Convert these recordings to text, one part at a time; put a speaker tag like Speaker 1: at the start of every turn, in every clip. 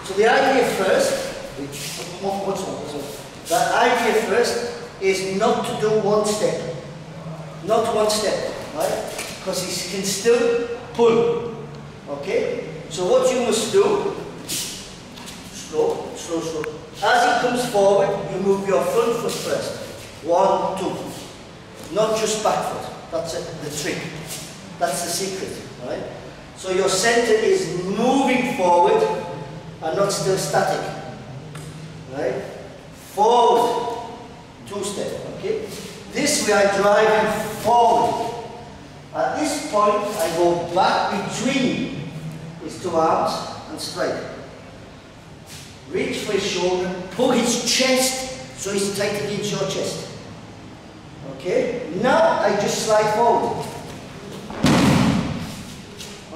Speaker 1: So the idea first, the idea first is not to do one step. Not one step, right? Because he can still pull. Okay? So what you must do, slow, slow, slow. As he comes forward, you move your front foot first. 1, 2. Not just back foot. That's the trick. That's the secret, right? So your center is moving forward and not still static, right? Forward, 2 step, okay? This way I drive him forward. At this point, I go back between his 2 arms and strike. Reach for his shoulder, pull his chest so he's tight against your chest. Okay? Now I just slide forward.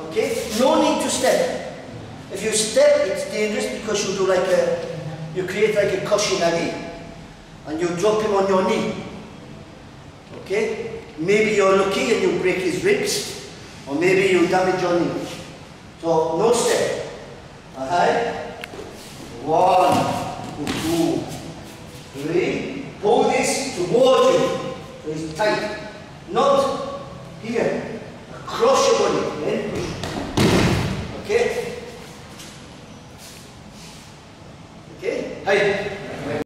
Speaker 1: Okay? No need to step. If you step, it's dangerous because you do like you create like a koshinagi and you drop him on your knee. Okay? Maybe you're lucky and you break his ribs, or maybe you damage your knee. So no step. Alright? 1, 2, 3. Pull this towards you. So it's tight. Not here. Across